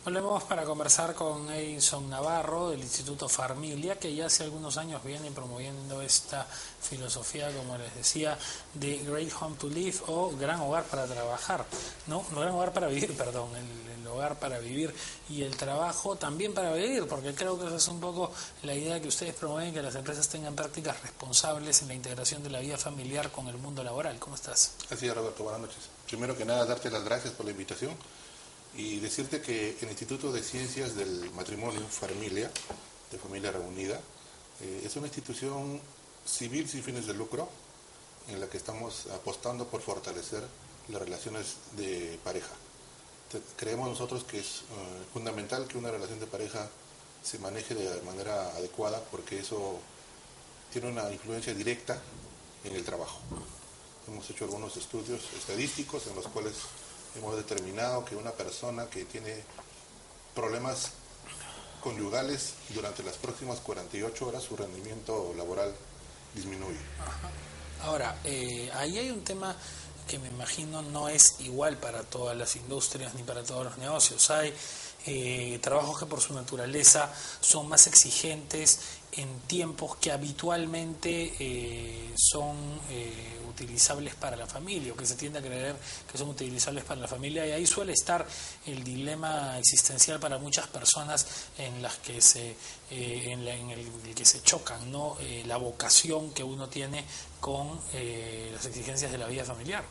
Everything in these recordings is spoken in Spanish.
Volvemos para conversar con Edinson Navarro del Instituto Farmilia, que ya hace algunos años viene promoviendo esta filosofía, como les decía, de Great Home to Live o Gran Hogar para Trabajar, no Gran Hogar para Vivir, perdón, el hogar para vivir y el trabajo también para vivir, porque creo que esa es un poco la idea que ustedes promueven, que las empresas tengan prácticas responsables en la integración de la vida familiar con el mundo laboral. ¿Cómo estás? Así es, Roberto, buenas noches. Primero que nada, darte las gracias por la invitación y decirte que el Instituto de Ciencias del Matrimonio, Farmilia, de Familia Reunida, es una institución civil sin fines de lucro en la que estamos apostando por fortalecer las relaciones de pareja. Creemos nosotros que es fundamental que una relación de pareja se maneje de manera adecuada porque eso tiene una influencia directa en el trabajo. Hemos hecho algunos estudios estadísticos en los cuales hemos determinado que una persona que tiene problemas conyugales durante las próximas 48 horas su rendimiento laboral disminuye. Ahora, ahí hay un tema que me imagino no es igual para todas las industrias ni para todos los negocios. Hay trabajos que por su naturaleza son más exigentes en tiempos que habitualmente son utilizables para la familia, o que se tiende a creer que son utilizables para la familia, y ahí suele estar el dilema existencial para muchas personas en las que en el que se chocan, ¿no? La vocación que uno tiene con las exigencias de la vida familiar.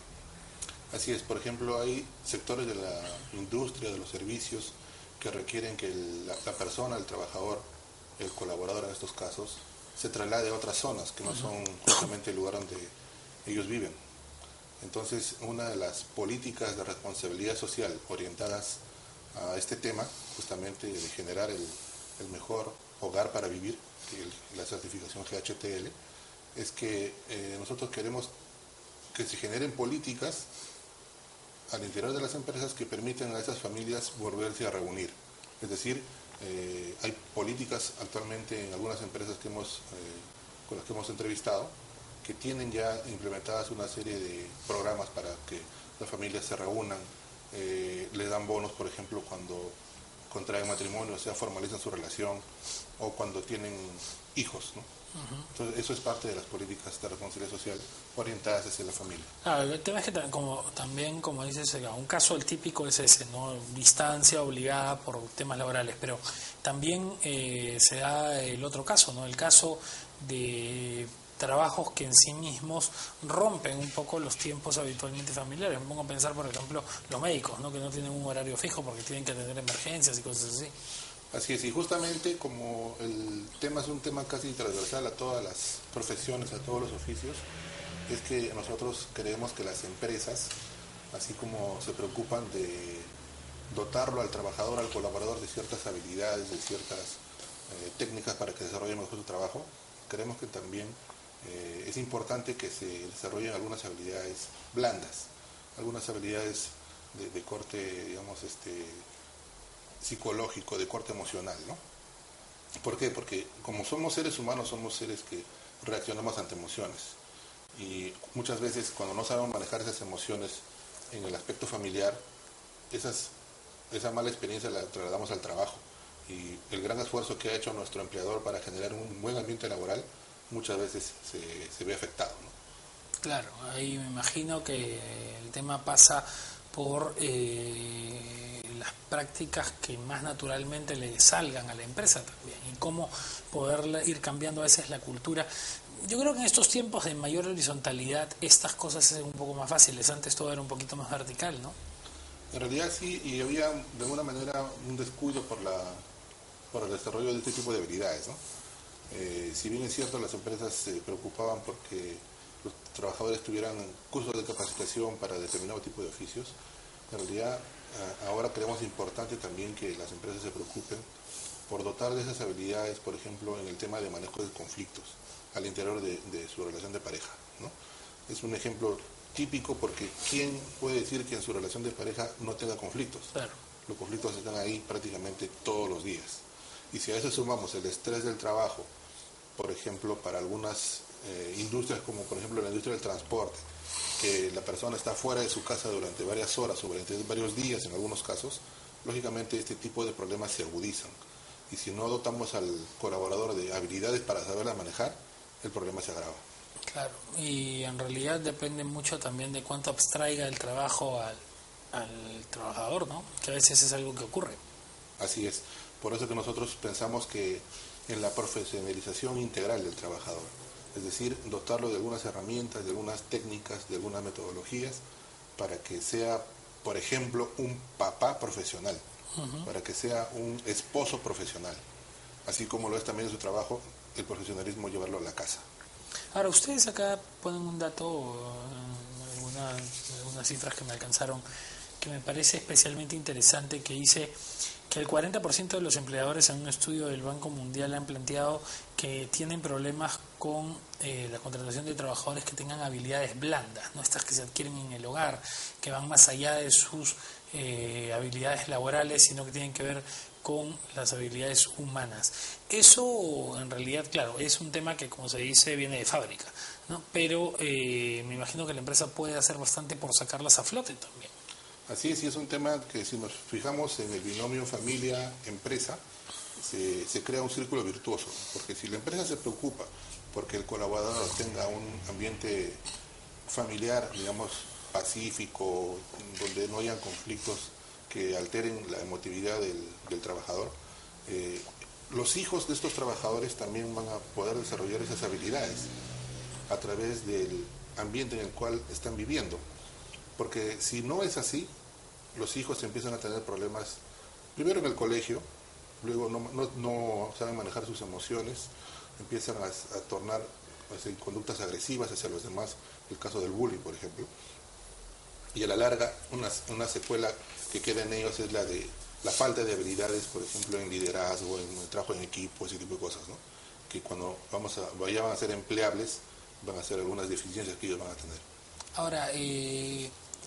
Así es, por ejemplo, hay sectores de la industria, de los servicios, que requieren que la persona, el trabajador, el colaborador en estos casos, se traslade a otras zonas que no son justamente el lugar donde ellos viven. Entonces, una de las políticas de responsabilidad social orientadas a este tema, justamente de generar el mejor hogar para vivir, la certificación GHTL, es que nosotros queremos que se generen políticas al interior de las empresas que permiten a esas familias volverse a reunir. Es decir, hay políticas actualmente en algunas empresas con las que hemos entrevistado que tienen ya implementadas una serie de programas para que las familias se reúnan, les dan bonos, por ejemplo, cuando contraen matrimonio, o sea, formalizan su relación, o cuando tienen hijos, ¿no? Entonces, eso es parte de las políticas de responsabilidad social orientadas hacia la familia. El tema es que también, como dices, un caso el típico es ese, ¿no? Distancia obligada por temas laborales, pero también se da el otro caso, ¿no? El caso de trabajos que en sí mismos rompen un poco los tiempos habitualmente familiares. Me pongo a pensar, por ejemplo, los médicos, ¿no? Que no tienen un horario fijo porque tienen que atender emergencias y cosas así. Así es, y justamente como el tema es un tema casi transversal a todas las profesiones, a todos los oficios, es que nosotros creemos que las empresas, así como se preocupan de dotarlo al trabajador, al colaborador de ciertas habilidades, de ciertas técnicas para que desarrolle mejor su trabajo, creemos que también es importante que se desarrollen algunas habilidades blandas, algunas habilidades de corte, digamos, psicológico, de corte emocional, ¿no? ¿Por qué? Porque como somos seres humanos, somos seres que reaccionamos ante emociones. Y muchas veces cuando no sabemos manejar esas emociones en el aspecto familiar, esa mala experiencia la trasladamos al trabajo. Y el gran esfuerzo que ha hecho nuestro empleador para generar un buen ambiente laboral, muchas veces se ve afectado, ¿no? Claro, ahí me imagino que el tema pasa por las prácticas que más naturalmente le salgan a la empresa también, y cómo poder ir cambiando a veces la cultura. Yo creo que en estos tiempos de mayor horizontalidad estas cosas son un poco más fáciles. Antes todo era un poquito más vertical, ¿no? En realidad sí, y había de alguna manera un descuido por el desarrollo de este tipo de habilidades, ¿no? Si bien es cierto, las empresas se preocupaban porque los trabajadores tuvieran cursos de capacitación para determinado tipo de oficios, en realidad ahora creemos importante también que las empresas se preocupen por dotar de esas habilidades, por ejemplo, en el tema de manejo de conflictos al interior de su relación de pareja, ¿no? Es un ejemplo típico porque ¿quién puede decir que en su relación de pareja no tenga conflictos? Claro. Los conflictos están ahí prácticamente todos los días. Y si a eso sumamos el estrés del trabajo, por ejemplo, para algunas industrias como por ejemplo la industria del transporte, que la persona está fuera de su casa durante varias horas o durante varios días en algunos casos, lógicamente este tipo de problemas se agudizan. Y si no dotamos al colaborador de habilidades para saberlas manejar, el problema se agrava. Claro, y en realidad depende mucho también de cuánto abstraiga el trabajo al trabajador, ¿no? Que a veces es algo que ocurre. Así es. Por eso que nosotros pensamos que en la profesionalización integral del trabajador, es decir, dotarlo de algunas herramientas, de algunas técnicas, de algunas metodologías, para que sea, por ejemplo, un papá profesional, para que sea un esposo profesional, así como lo es también en su trabajo, el profesionalismo llevarlo a la casa. Ahora, ustedes acá ponen un dato, algunas cifras que me alcanzaron, que me parece especialmente interesante, que dice que el 40% de los empleadores en un estudio del Banco Mundial han planteado que tienen problemas con la contratación de trabajadores que tengan habilidades blandas, no estas que se adquieren en el hogar, que van más allá de sus habilidades laborales, sino que tienen que ver con las habilidades humanas. Eso en realidad, claro, es un tema que, como se dice, viene de fábrica, ¿no? Pero me imagino que la empresa puede hacer bastante por sacarlas a flote también. Así es, y es un tema que si nos fijamos en el binomio familia-empresa, se crea un círculo virtuoso, porque si la empresa se preocupa porque el colaborador tenga un ambiente familiar, digamos, pacífico, donde no hayan conflictos que alteren la emotividad del trabajador, los hijos de estos trabajadores también van a poder desarrollar esas habilidades a través del ambiente en el cual están viviendo. Porque si no es así, los hijos empiezan a tener problemas, primero en el colegio, luego no saben manejar sus emociones, empiezan a tornar hacia conductas agresivas hacia los demás, el caso del bullying, por ejemplo. Y a la larga, una secuela que queda en ellos es la de la falta de habilidades, por ejemplo, en liderazgo, en el trabajo en equipo, ese tipo de cosas, ¿no? Que cuando vayan a ser empleables, van a ser algunas deficiencias que ellos van a tener. Ahora,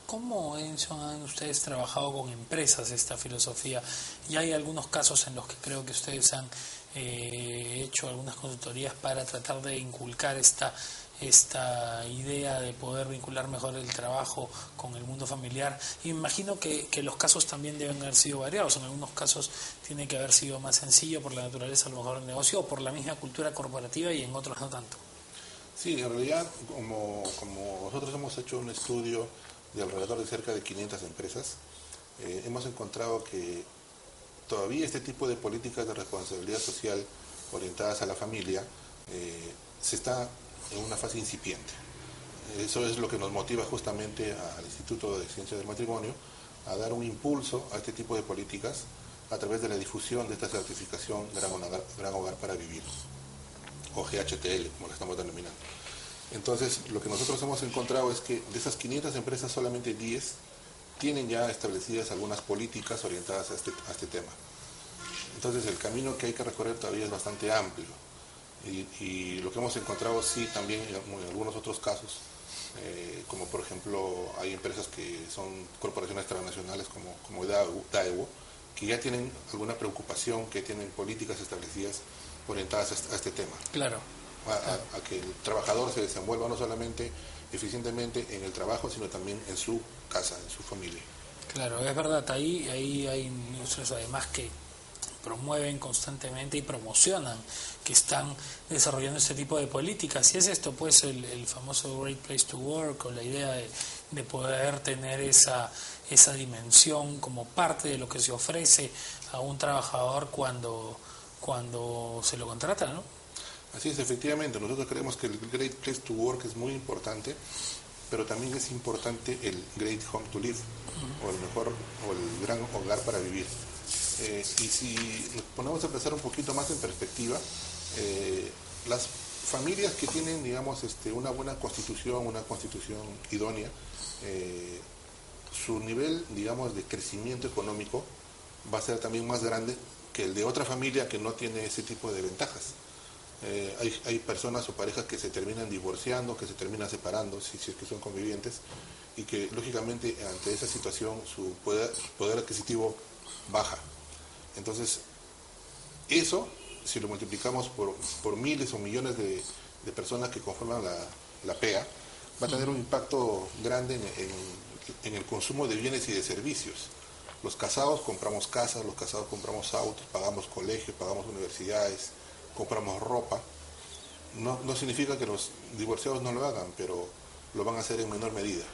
¿cómo, Enzo, han ustedes trabajado con empresas esta filosofía? Y hay algunos casos en los que creo que ustedes han hecho algunas consultorías para tratar de inculcar esta idea de poder vincular mejor el trabajo con el mundo familiar. Y me imagino que los casos también deben haber sido variados. En algunos casos tiene que haber sido más sencillo por la naturaleza a lo mejor del negocio o por la misma cultura corporativa, y en otros no tanto. Sí, en realidad, como nosotros hemos hecho un estudio de alrededor de cerca de 500 empresas, hemos encontrado que todavía este tipo de políticas de responsabilidad social orientadas a la familia se está en una fase incipiente. Eso es lo que nos motiva justamente al Instituto de Ciencias del Matrimonio a dar un impulso a este tipo de políticas a través de la difusión de esta certificación Gran Hogar para Vivir, o GHTL, como la estamos denominando. Entonces, lo que nosotros hemos encontrado es que de esas 500 empresas, solamente 10 tienen ya establecidas algunas políticas orientadas a este tema. Entonces, el camino que hay que recorrer todavía es bastante amplio. Y lo que hemos encontrado, sí, también en algunos otros casos, como por ejemplo, hay empresas que son corporaciones transnacionales como Daewoo, que ya tienen alguna preocupación, que tienen políticas establecidas orientadas a este tema. Claro. A que el trabajador se desenvuelva no solamente eficientemente en el trabajo, sino también en su casa, en su familia. Claro, es verdad, ahí hay industrias además que promueven constantemente y promocionan que están desarrollando este tipo de políticas, y es esto pues el famoso Great Place to Work, o la idea de poder tener esa dimensión como parte de lo que se ofrece a un trabajador cuando se lo contrata, ¿no? Así es, efectivamente, nosotros creemos que el Great Place to Work es muy importante, pero también es importante el Great Home to Live, o el gran hogar para vivir. Y si nos ponemos a pensar un poquito más en perspectiva, las familias que tienen, digamos, una buena constitución, una constitución idónea, su nivel, digamos, de crecimiento económico va a ser también más grande que el de otra familia que no tiene ese tipo de ventajas. Hay personas o parejas que se terminan divorciando, que se terminan separando, si es que son convivientes, y que lógicamente ante esa situación su poder adquisitivo baja. Entonces, eso, si lo multiplicamos por miles o millones de personas que conforman la PEA, va a tener un impacto grande en el consumo de bienes y de servicios. Los casados compramos casas, los casados compramos autos, pagamos colegios, pagamos universidades, compramos ropa. No significa que los divorciados no lo hagan, pero lo van a hacer en menor medida,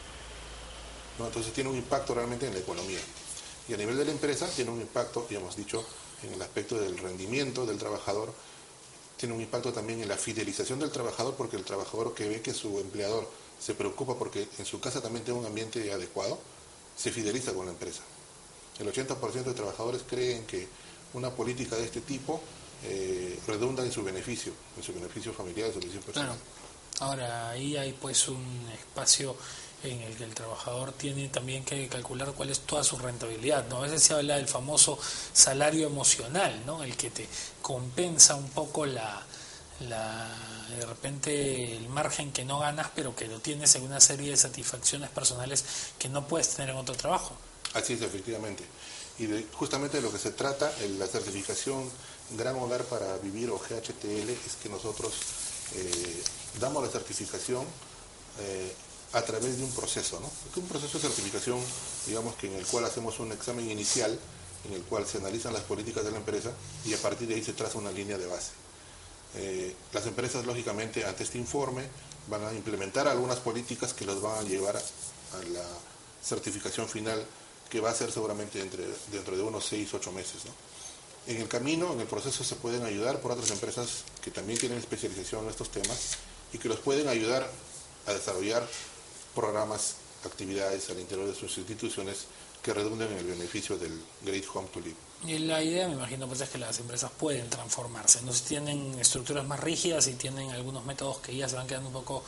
¿no? Entonces tiene un impacto realmente en la economía. Y a nivel de la empresa tiene un impacto, ya hemos dicho, en el aspecto del rendimiento del trabajador, tiene un impacto también en la fidelización del trabajador, porque el trabajador que ve que su empleador se preocupa porque en su casa también tenga un ambiente adecuado, se fideliza con la empresa. El 80% de trabajadores creen que una política de este tipo redunda en su beneficio familiar, en su beneficio personal. Claro. Ahora, ahí hay pues un espacio en el que el trabajador tiene también que calcular cuál es toda su rentabilidad, ¿no? A veces se habla del famoso salario emocional, ¿no? El que te compensa un poco de repente el margen que no ganas, pero que lo tienes en una serie de satisfacciones personales que no puedes tener en otro trabajo. Así es, efectivamente. Y justamente de lo que se trata, la certificación Gran Hogar para Vivir o GHTL, es que nosotros damos la certificación a través de un proceso, ¿no? Es un proceso de certificación, digamos, que en el cual hacemos un examen inicial, en el cual se analizan las políticas de la empresa y a partir de ahí se traza una línea de base. Las empresas, lógicamente, ante este informe van a implementar algunas políticas que los van a llevar a la certificación final, que va a ser seguramente dentro de unos 6-8 meses, ¿no? En el camino, en el proceso, se pueden ayudar por otras empresas que también tienen especialización en estos temas y que los pueden ayudar a desarrollar programas, actividades al interior de sus instituciones que redunden en el beneficio del Great Home to Live. Y la idea, me imagino, pues es que las empresas pueden transformarse, ¿no? Si tienen estructuras más rígidas y tienen algunos métodos que ya se van quedando un poco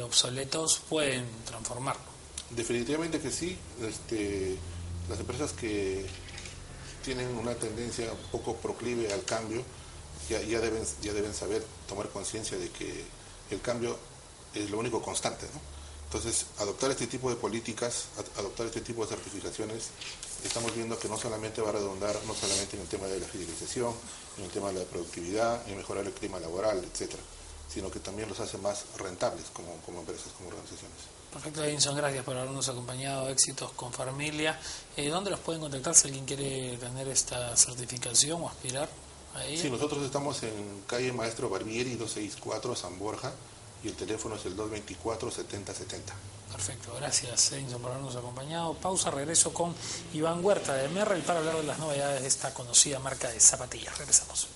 obsoletos, pueden transformarlo. Definitivamente que sí. Las empresas que tienen una tendencia un poco proclive al cambio ya deben saber, tomar conciencia de que el cambio es lo único constante, ¿no? Entonces, adoptar este tipo de políticas, adoptar este tipo de certificaciones, estamos viendo que no solamente va a redundar, no solamente en el tema de la fidelización, en el tema de la productividad, en mejorar el clima laboral, etcétera, sino que también los hace más rentables como empresas, como organizaciones. Perfecto, Edinson, gracias por habernos acompañado. Éxitos con Farmilia. ¿Dónde los pueden contactar si alguien quiere tener esta certificación o aspirar a ella? Sí, nosotros estamos en calle Maestro Barbieri 264, San Borja, y el teléfono es el 224-7070. Perfecto, gracias Edinson por habernos acompañado. Pausa, regreso con Iván Huerta de Merrell para hablar de las novedades de esta conocida marca de zapatillas. Regresamos.